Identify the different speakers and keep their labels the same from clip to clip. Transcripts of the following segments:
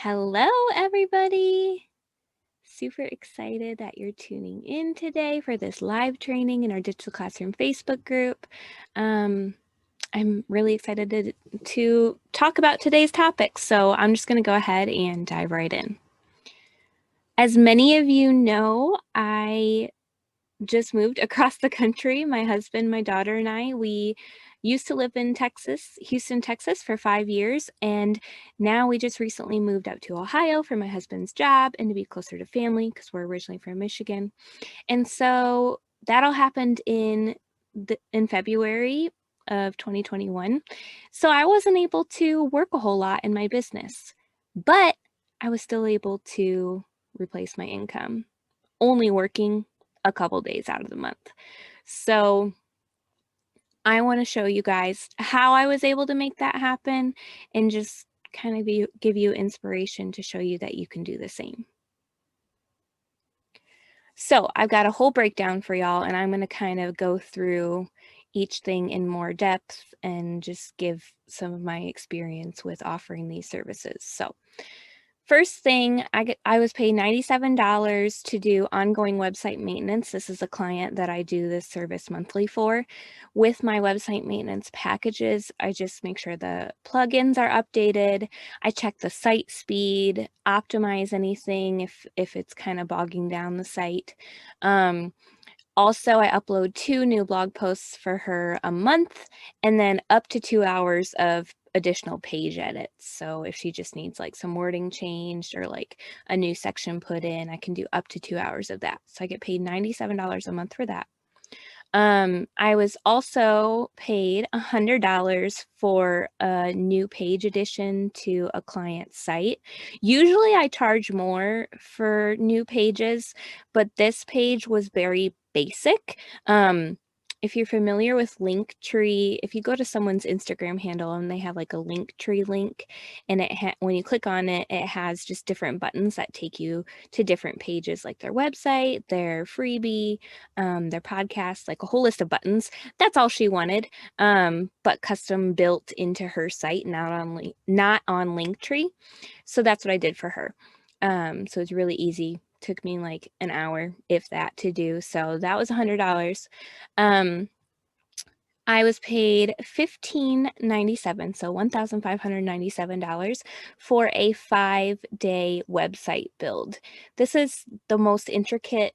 Speaker 1: Hello, everybody. Super excited that you're tuning in today for this live training in our Digital Classroom Facebook group. I'm really excited to talk about today's topic, so I'm just going to go ahead and dive right in. As many of you know, I just moved across the country. My husband, my daughter, and I, we used to live in Texas, Houston, Texas for 5 years. And now we just recently moved out to Ohio for my husband's job and to be closer to family because we're originally from Michigan. And so that all happened in February of 2021. So I wasn't able to work a whole lot in my business, but I was still able to replace my income, only working a couple days out of the month. So I want to show you guys how I was able to make that happen and just kind of give you inspiration to show you that you can do the same. So I've got a whole breakdown for y'all, and I'm going to kind of go through each thing in more depth and just give some of my experience with offering these services. So first thing, I was paid $97 to do ongoing website maintenance. This is a client that I do this service monthly for. With my website maintenance packages, I just make sure the plugins are updated. I check the site speed, optimize anything if it's kind of bogging down the site. Also, I upload 2 new blog posts for her a month and then up to 2 hours of additional page edits. So if she just needs like some wording changed or like a new section put in, I can do up to 2 hours of that. So I get paid $97 a month for that. I was also paid $100 for a new page addition to a client's site. Usually I charge more for new pages, but this page was very basic. If you're familiar with Linktree, if you go to someone's Instagram handle and they have like a Linktree link, and when you click on it, it has just different buttons that take you to different pages, like their website, their freebie, their podcast, like a whole list of buttons. That's all she wanted, but custom built into her site, not on Linktree. So that's what I did for her. So it's really easy. Took me like an hour, if that, to do. So that was $100. I was paid $1,597, so $1,597 for a 5-day website build. This is the most intricate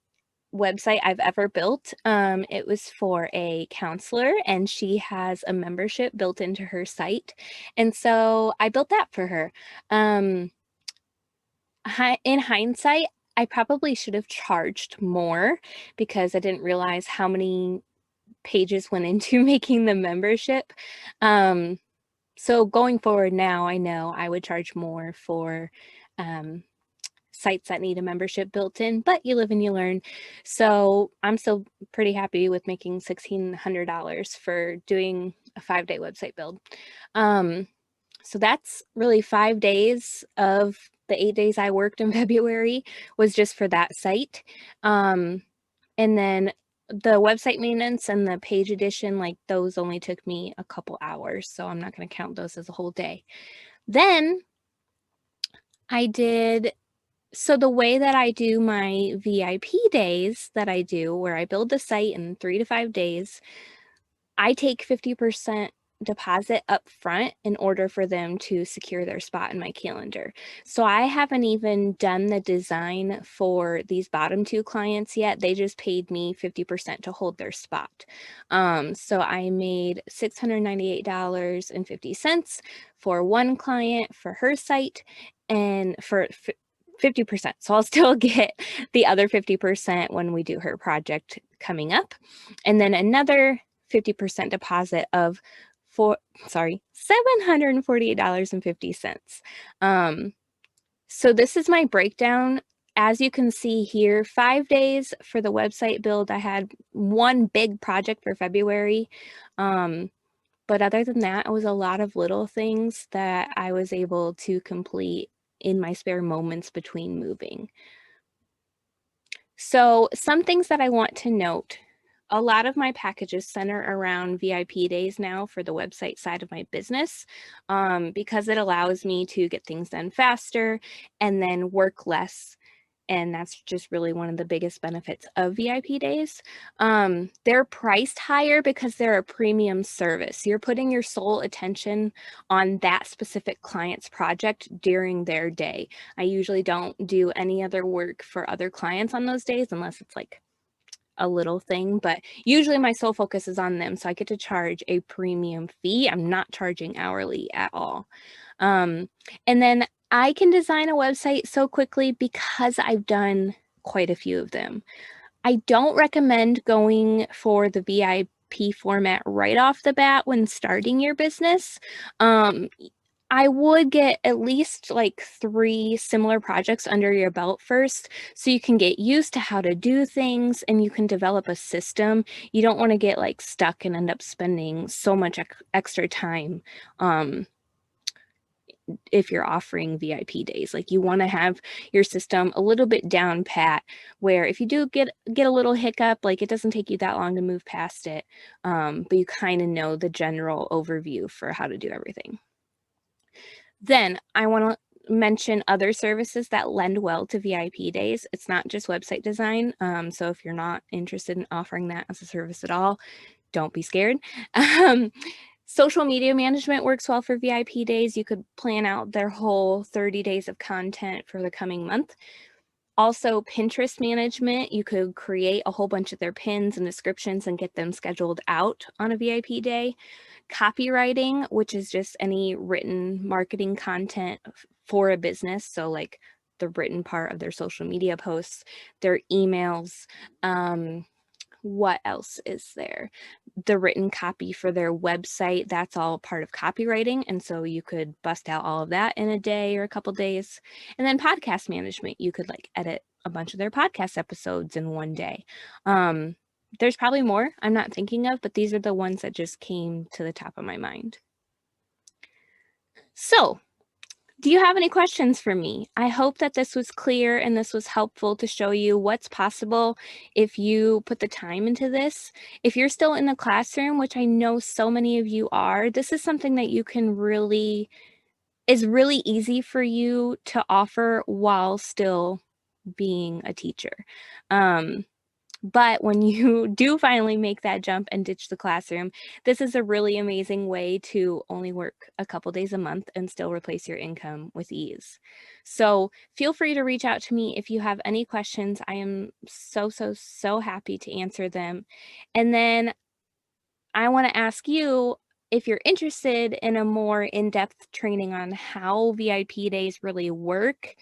Speaker 1: website I've ever built. It was for a counselor, and she has a membership built into her site. And so I built that for her. In hindsight, I probably should have charged more because I didn't realize how many pages went into making the membership. So going forward now, I know I would charge more for sites that need a membership built in, but you live and you learn. So I'm still pretty happy with making $1,600 for doing a 5-day website build. So that's really 5 days of the 8 days I worked in February was just for that site. And then the website maintenance and the page edition, like those only took me a couple hours, so I'm not going to count those as a whole day. Then so the way that I do my VIP days that I do, where I build the site in 3 to 5 days, I take 50% deposit up front in order for them to secure their spot in my calendar. So I haven't even done the design for these bottom 2 clients yet. They just paid me 50% to hold their spot. So I made $698.50 for one client for her site and for 50%. So I'll still get the other 50% when we do her project coming up. And then another 50% deposit of $748.50. So this is my breakdown. As you can see here, 5 days for the website build. I had one big project for February. But other than that, it was a lot of little things that I was able to complete in my spare moments between moving. So some things that I want to note A lot of my packages center around VIP days now for the website side of my business, because it allows me to get things done faster and then work less. And that's just really one of the biggest benefits of VIP days. They're priced higher because they're a premium service. You're putting your sole attention on that specific client's project during their day. I usually don't do any other work for other clients on those days unless it's like a little thing, but usually my sole focus is on them. So I get to charge a premium fee. I'm not charging hourly at all. And then I can design a website so quickly because I've done quite a few of them. I don't recommend going for the VIP format right off the bat when starting your business. I would get at least like 3 similar projects under your belt first so you can get used to how to do things and you can develop a system. You don't want to get like stuck and end up spending so much extra time if you're offering VIP days. Like you want to have your system a little bit down pat where if you do get a little hiccup, like it doesn't take you that long to move past it, but you kind of know the general overview for how to do everything. Then I want to mention other services that lend well to VIP days. It's not just website design. So if you're not interested in offering that as a service at all, don't be scared. Social media management works well for VIP days. You could plan out their whole 30 days of content for the coming month. Also, Pinterest management, you could create a whole bunch of their pins and descriptions and get them scheduled out on a VIP day. Copywriting, which is just any written marketing content for a business. So like the written part of their social media posts, their emails, what else is there? The written copy for their website, that's all part of copywriting. And so you could bust out all of that in a day or a couple days. And then podcast management, you could like edit a bunch of their podcast episodes in one day. There's probably more I'm not thinking of, but these are the ones that just came to the top of my mind. So, do you have any questions for me? I hope that this was clear and this was helpful to show you what's possible if you put the time into this. If you're still in the classroom, which I know so many of you are, this is something that you can is really easy for you to offer while still being a teacher. But when you do finally make that jump and ditch the classroom, this is a really amazing way to only work a couple days a month and still replace your income with ease. So feel free to reach out to me if you have any questions. I am so happy to answer them. And then I want to ask you if you're interested in a more in-depth training on how VIP days really work.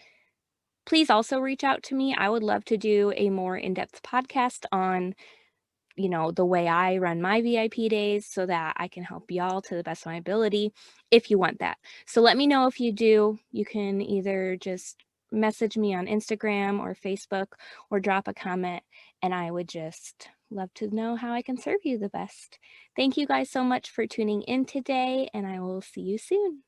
Speaker 1: Please also reach out to me. I would love to do a more in-depth podcast on, the way I run my VIP days so that I can help y'all to the best of my ability if you want that. So let me know if you do. You can either just message me on Instagram or Facebook or drop a comment, and I would just love to know how I can serve you the best. Thank you guys so much for tuning in today, and I will see you soon.